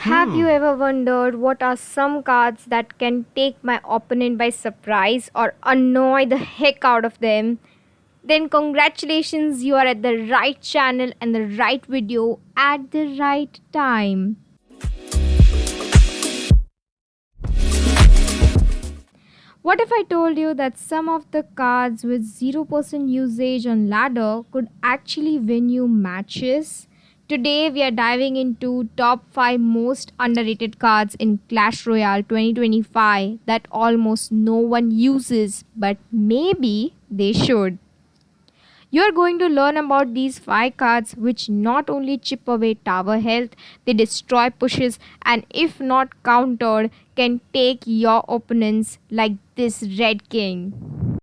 Have you ever wondered what are some cards that can take my opponent by surprise or annoy the heck out of them? Then, congratulations, you are at the right channel and the right video at the right time. What if I told you that some of the cards with 0% usage on ladder could actually win you matches? Today we are diving into top 5 most underrated cards in Clash Royale 2025 that almost no one uses, but maybe they should. You are going to learn about these 5 cards which not only chip away tower health, they destroy pushes and if not countered can take your opponents like this Red King.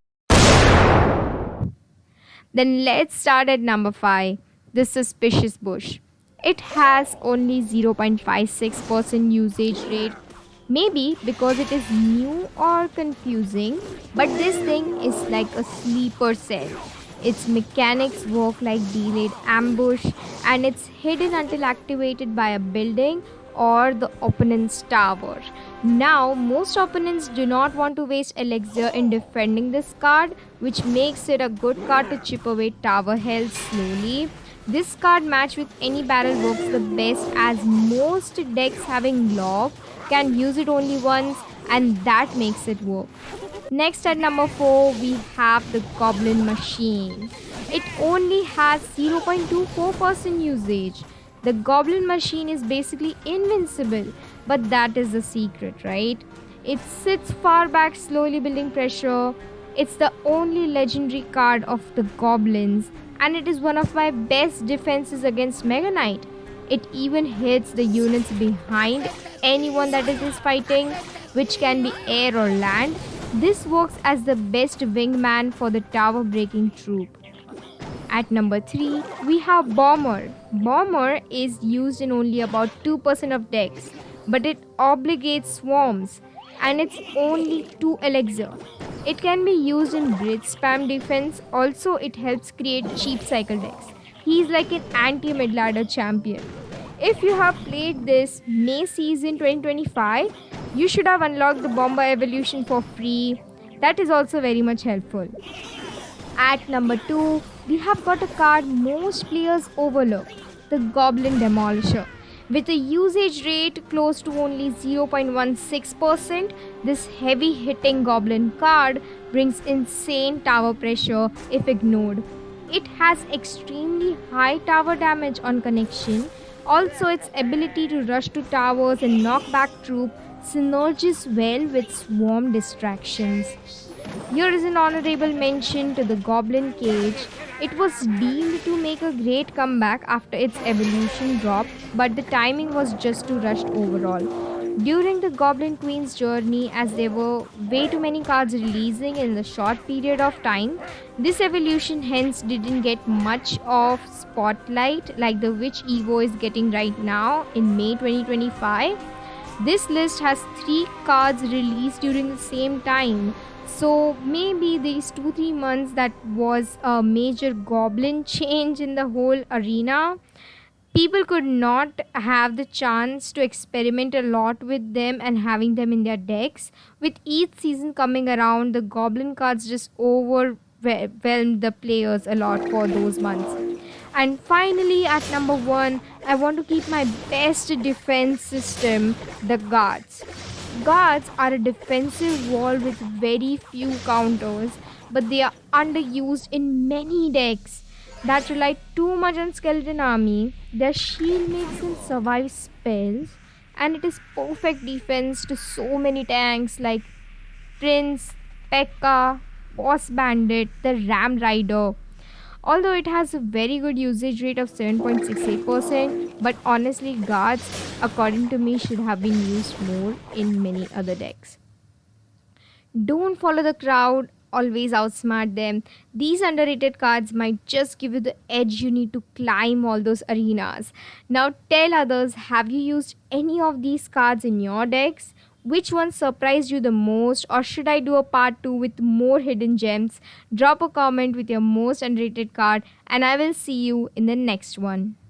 Then let's start at number 5, the Suspicious Bush. It has only 0.56% usage rate, maybe because it is new or confusing, but this thing is like a sleeper cell. Its mechanics work like delayed ambush and it's hidden until activated by a building or the opponent's tower. Now, most opponents do not want to waste elixir in defending this card, which makes it a good card to chip away tower health slowly. This card match with any barrel works the best as most decks having lock can use it only once and that makes it work. Next at number 4 we have the Goblin Machine. It only has 0.24% usage. The Goblin Machine is basically invincible, but that is the secret, right? It sits far back slowly building pressure. It's the only legendary card of the Goblins and it is one of my best defenses against Mega Knight. It even hits the units behind anyone that it is fighting, which can be air or land. This works as the best wingman for the tower breaking troop. At number 3, we have Bomber. Bomber is used in only about 2% of decks, but it obligates swarms and it's only 2 elixir. It can be used in bridge spam defense, also it helps create cheap cycle decks. He is like an anti-mid ladder champion. If you have played this May season 2025, you should have unlocked the Bomber evolution for free. That is also very much helpful. At number 2, we have got a card most players overlook, the Goblin Demolisher. With a usage rate close to only 0.16%, this heavy hitting Goblin card brings insane tower pressure if ignored. It has extremely high tower damage on connection. Also, its ability to rush to towers and knock back troops synergies well with swarm distractions. Here is an honorable mention to the Goblin Cage. It was deemed to make a great comeback after its evolution dropped, but the timing was just too rushed overall. During the Goblin Queen's journey, as there were way too many cards releasing in the short period of time, this evolution hence didn't get much of spotlight like the Witch Evo is getting right now in May 2025. This list has 3 cards released during the same time. So maybe these 2-3 months that was a major goblin change in the whole arena. People could not have the chance to experiment a lot with them and having them in their decks. With each season coming around, the goblin cards just overwhelmed the players a lot for those months. And finally, at number 1, I want to keep my best defense system, the guards. Guards are a defensive wall with very few counters, but they are underused in many decks that rely too much on skeleton army. Their shield makes them survive spells, and it is perfect defense to so many tanks like Prince, Pekka, Boss Bandit, the Ram Rider. Although it has a very good usage rate of 7.68%, but honestly, guards, according to me, should have been used more in many other decks. Don't follow the crowd, always outsmart them. These underrated cards might just give you the edge you need to climb all those arenas. Now tell others, have you used any of these cards in your decks? Which one surprised you the most, or should I do a part 2 with more hidden gems? Drop a comment with your most underrated card and I will see you in the next one.